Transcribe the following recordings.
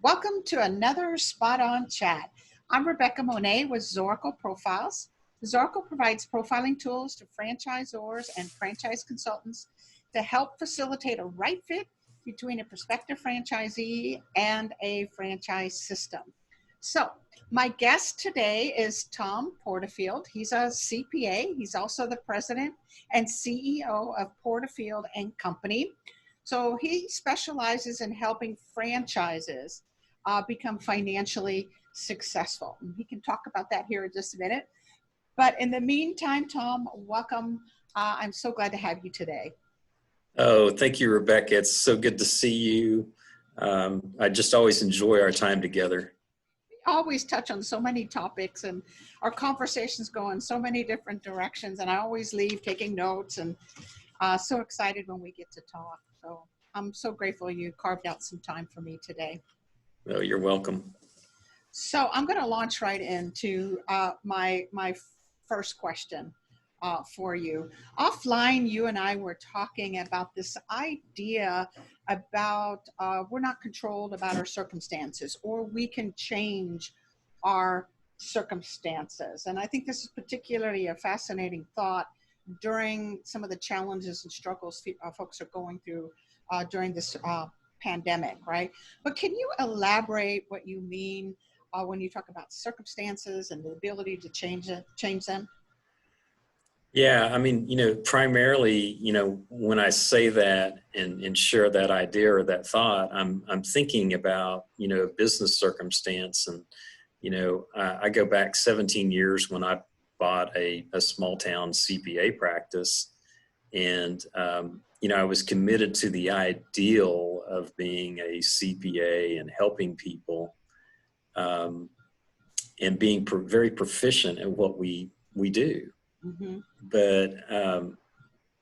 Welcome to another Spot On chat. I'm Rebecca Monet with Zorakle Profiles. Zorakle provides profiling tools to franchisors and franchise consultants to help facilitate a right fit between a prospective franchisee and a franchise system. So, my guest today is Tom Porterfield. He's a CPA. He's also the president and CEO of Porterfield and Company. So he specializes in helping franchises become financially successful. And he can talk about that here in just a minute. But in the meantime, Tom, welcome. I'm so glad to have you today. Oh, thank you, Rebecca. It's so good to see you. I just always enjoy our time together. We always touch on so many topics and our conversations go in so many different directions. And I always leave taking notes and so excited when we get to talk. So I'm so grateful you carved out some time for me today. Oh, you're welcome. So I'm going to launch right into my first question for you. Offline, you and I were talking about this idea about we're not controlled about our circumstances, or we can change our circumstances. And I think this is particularly a fascinating thought during some of the challenges and struggles folks are going through during this pandemic, right? But can you elaborate what you mean when you talk about circumstances and the ability to change them? Yeah, I mean, primarily, when I say that and share that idea or that thought, I'm thinking about, a business circumstance. And, I go back 17 years when I bought a small town CPA practice. And, I was committed to the ideal of being a CPA and helping people and being very proficient at what we do. Mm-hmm. But,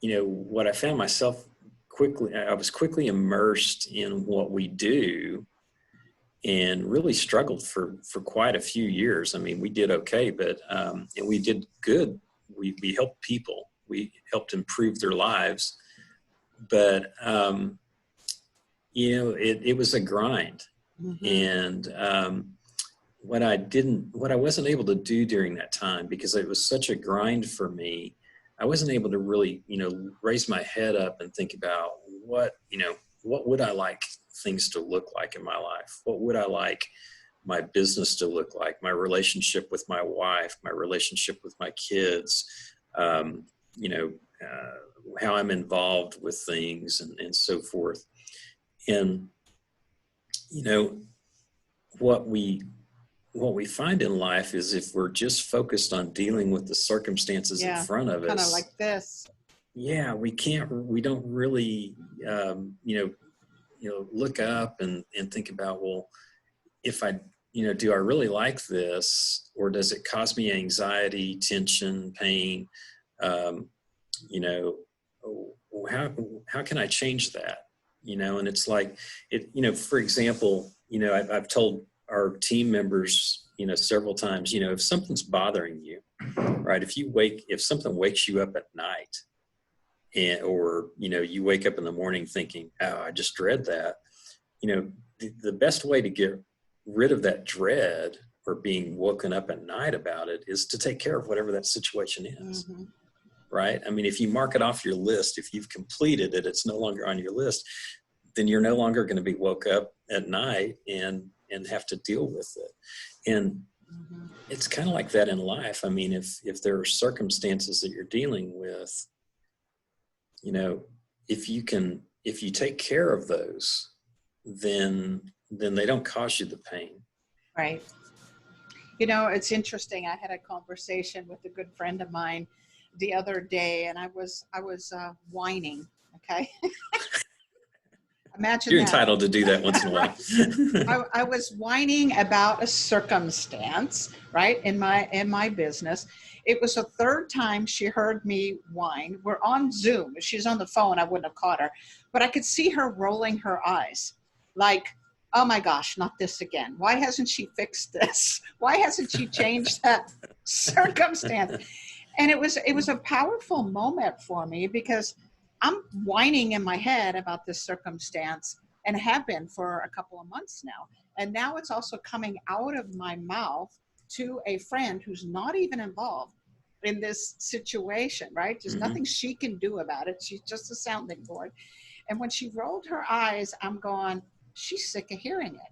what I found myself I was quickly immersed in what we do and really struggled for quite a few years. I mean, we did okay, but, and we did good. We helped people. We helped improve their lives. But, it was a grind. Mm-hmm. And what I wasn't able to do during that time, because it was such a grind for me, I wasn't able to really, raise my head up and think about what would I like things to look like in my life? What would I like my business to look like? My relationship with my wife, my relationship with my kids, how I'm involved with things and so forth. And, what we find in life is if we're just focused on dealing with the circumstances in front of us. Kind of like this. Yeah, we don't really, look up and think about, well, if I, do I really like this, or does it cause me anxiety, tension, pain? How can I change that? And it's like, for example, I've told our team members, several times, if something's bothering you, right? If something wakes you up at night or you wake up in the morning thinking, oh, I just dread that, the best way to get rid of that dread or being woken up at night about it is to take care of whatever that situation is. Mm-hmm. Right? I mean, if you mark it off your list, if you've completed it, it's no longer on your list, then you're no longer going to be woke up at night and have to deal with it. And mm-hmm. It's kind of like that in life. I mean, if there are circumstances that you're dealing with, if you take care of those, then they don't cause you the pain. Right. It's interesting. I had a conversation with a good friend of mine the other day, and I was whining. Okay. Imagine you're that. Entitled to do that once in a while. I was whining about a circumstance, right, in my business. It was the third time she heard me whine. We're on Zoom. If she's on the phone, I wouldn't have caught her, but I could see her rolling her eyes, like, oh my gosh, not this again. Why hasn't she fixed this? Why hasn't she changed that circumstance? And it was a powerful moment for me because I'm whining in my head about this circumstance, and have been for a couple of months now. And now it's also coming out of my mouth to a friend who's not even involved in this situation, right? There's Mm-hmm. nothing she can do about it. She's just a sounding board. And when she rolled her eyes, I'm going, she's sick of hearing it.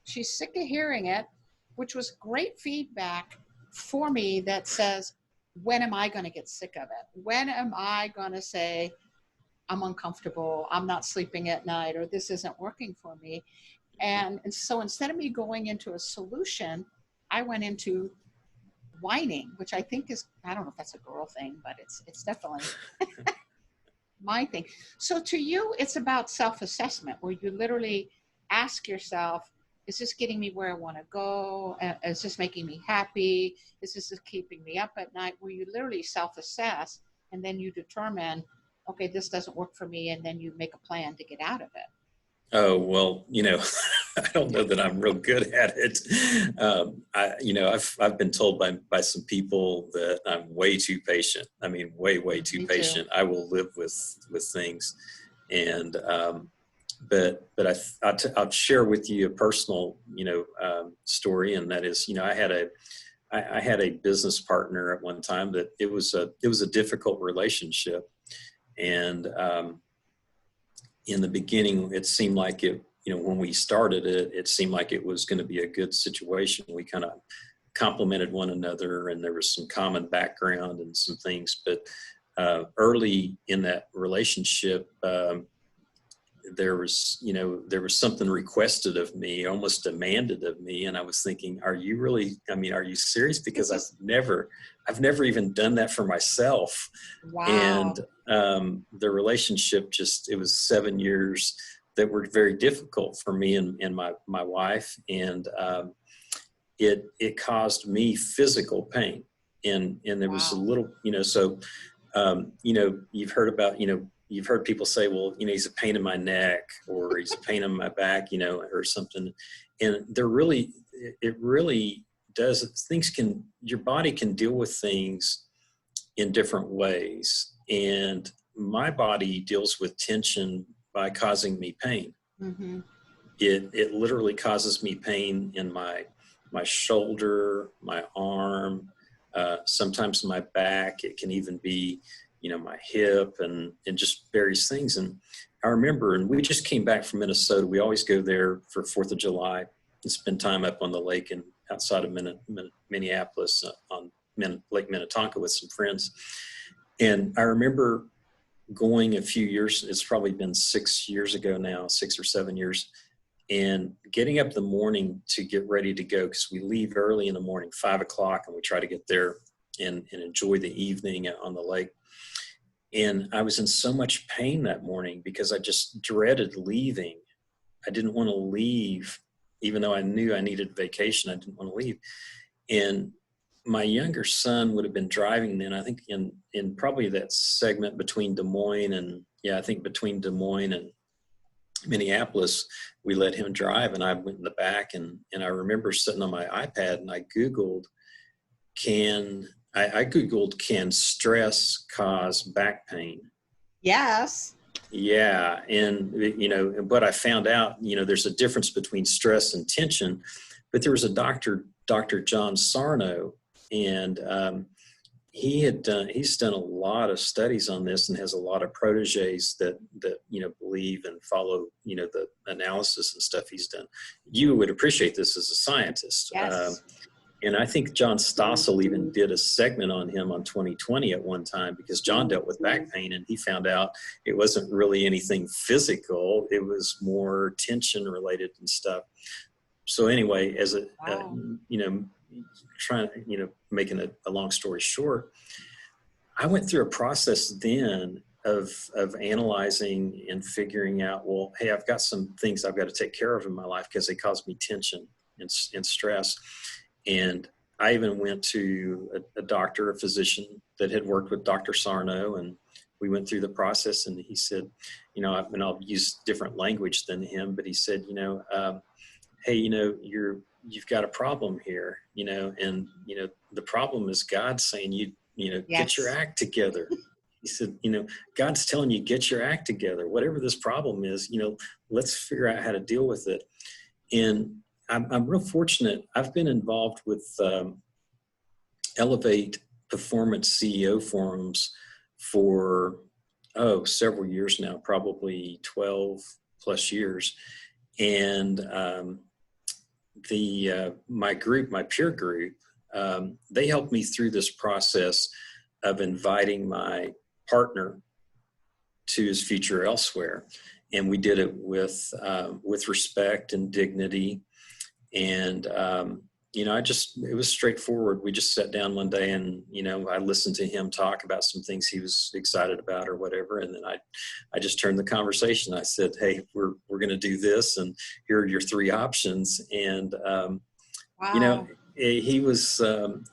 She's sick of hearing it, which was great feedback for me that says, when am I going to get sick of it? When am I going to say, I'm uncomfortable, I'm not sleeping at night, or this isn't working for me? And so instead of me going into a solution, I went into whining, which I think is, I don't know if that's a girl thing, but it's definitely my thing. So to you, it's about self-assessment, where you literally ask yourself, is this getting me where I want to go? Is this making me happy? Is this keeping me up at night? Where you literally self-assess, and then you determine, okay, this doesn't work for me, and then you make a plan to get out of it. Oh, well, I don't know that I'm real good at it. I've been told by some people that I'm way too patient. I mean, way too Me too. patient. I will live with things. And, but I'll share with you a personal, story. And that is, I had a business partner at one time that it was a difficult relationship. And, in the beginning, it seemed like when we started it, it seemed like it was going to be a good situation. We kind of complemented one another, and there was some common background and some things. But early in that relationship, there was something requested of me, almost demanded of me. And I was thinking, are you serious? Because I've never even done that for myself. Wow. And the relationship it was 7 years that were very difficult for me and my wife. And it caused me physical pain. And there was a little, you've heard about, you've heard people say, well, he's a pain in my neck, or he's a pain in my back, or something. And it really does, your body can deal with things in different ways. And my body deals with tension by causing me pain. Mm-hmm. It literally causes me pain in my shoulder, my arm, sometimes my back. It can even be, my hip and just various things. And I remember, and we just came back from Minnesota. We always go there for 4th of July and spend time up on the lake and outside of Minneapolis on Lake Minnetonka with some friends. And I remember going a few years, it's probably been 6 years ago now, 6 or 7 years, and getting up in the morning to get ready to go, because we leave early in the morning, 5 o'clock, and we try to get there and enjoy the evening on the lake. And I was in so much pain that morning because I just dreaded leaving. I didn't want to leave, even though I knew I needed vacation. I didn't want to leave. And my younger son would have been driving then, I think in probably that segment between Des Moines and Minneapolis. We let him drive, and I went in the back, and I remember sitting on my iPad, and I Googled, can stress cause back pain? Yes. Yeah. And, but I found out, there's a difference between stress and tension. But there was a Dr. John Sarno, and he's done a lot of studies on this and has a lot of proteges that believe and follow, the analysis and stuff he's done. You would appreciate this as a scientist. Yes. And I think John Stossel even did a segment on him on 2020 at one time, because John dealt with back pain, and he found out it wasn't really anything physical. It was more tension related and stuff. So anyway, as making a long story short, I went through a process then of analyzing and figuring out, well, hey, I've got some things I've got to take care of in my life because they cause me tension and stress. And I even went to a doctor, a physician that had worked with Dr. Sarno, and we went through the process. And he said, I'll use different language than him, but he said, hey, you've got a problem here, and the problem is God saying, Yes. get your act together. he said, God's telling you, get your act together. Whatever this problem is, let's figure out how to deal with it. And I'm real fortunate. I've been involved with Elevate Performance CEO forums for, several years now, probably 12 plus years. And my peer group, they helped me through this process of inviting my partner to his future elsewhere. And we did it with respect and dignity. And, it was straightforward. We just sat down one day and, I listened to him talk about some things he was excited about or whatever. And then I just turned the conversation. I said, hey, we're going to do this. And here are your 3 options. And, Wow. he was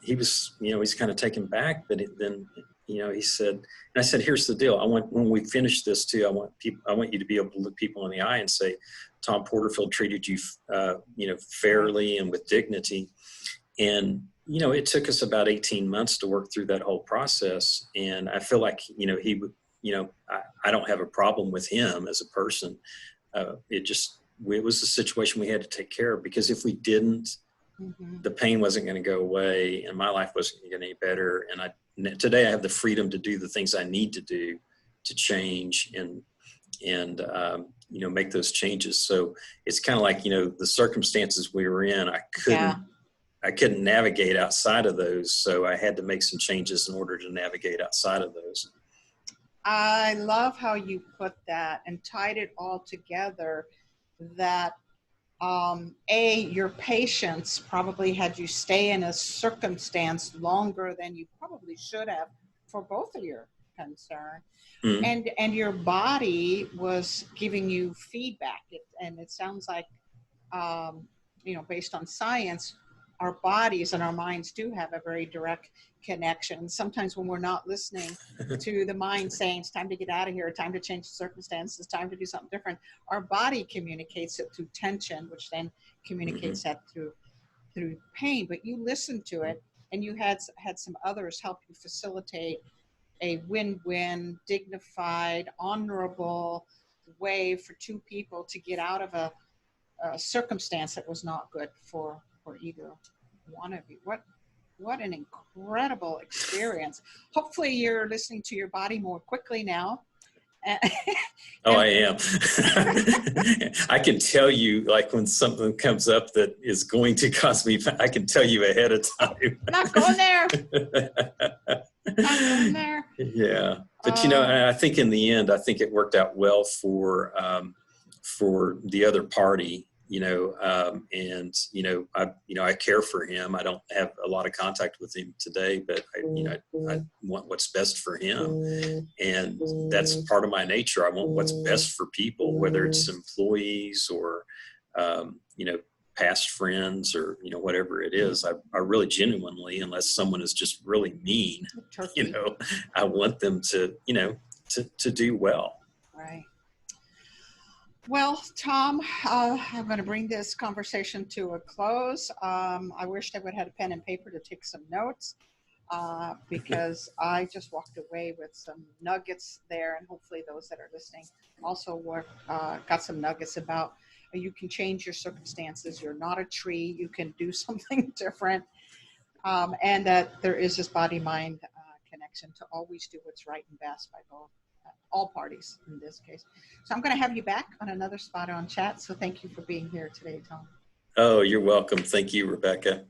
he's kind of taken back, but then, he said, and I said, here's the deal. When we finish this too, I want you to be able to look people in the eye and say, Tom Porterfield treated you, fairly and with dignity. And, it took us about 18 months to work through that whole process. And I feel like, he would, I don't have a problem with him as a person. It was a situation we had to take care of, because if we didn't, the pain wasn't going to go away and my life wasn't going to get any better. And today I have the freedom to do the things I need to do to change and make those changes. So it's kind of like, the circumstances we were in, I couldn't navigate outside of those. So I had to make some changes in order to navigate outside of those. I love how you put that and tied it all together, that your patience probably had you stay in a circumstance longer than you probably should have for both of your concern. Mm-hmm. And your body was giving you feedback. And it sounds like, based on science, our bodies and our minds do have a very direct connection. Sometimes when we're not listening to the mind saying it's time to get out of here, time to change the circumstances, time to do something different, our body communicates it through tension, which then communicates that through pain. But you listened to it, and you had some others help you facilitate a win-win, dignified, honorable way for 2 people to get out of a circumstance that was not good for either one of you. What an incredible experience. Hopefully you're listening to your body more quickly now. I am. I can tell you, like, when something comes up that is going to cause me, I can tell you ahead of time. Not going there. Not going there. Yeah. But, I think in the end, I think it worked out well for the other party. I care for him. I don't have a lot of contact with him today, but I want what's best for him. And that's part of my nature. I want what's best for people, whether it's employees or, past friends or, whatever it is. I really genuinely, unless someone is just really mean, I want them to do well. Right. Well, Tom, I'm going to bring this conversation to a close. I wished I would have had a pen and paper to take some notes, because I just walked away with some nuggets there, and hopefully those that are listening also got some nuggets about you can change your circumstances. You're not a tree. You can do something different, and that there is this body-mind connection to always do what's right and best by all parties in this case. So I'm going to have you back on another Spot On chat. So thank you for being here today, Tom. Oh, you're welcome. Thank you, Rebecca.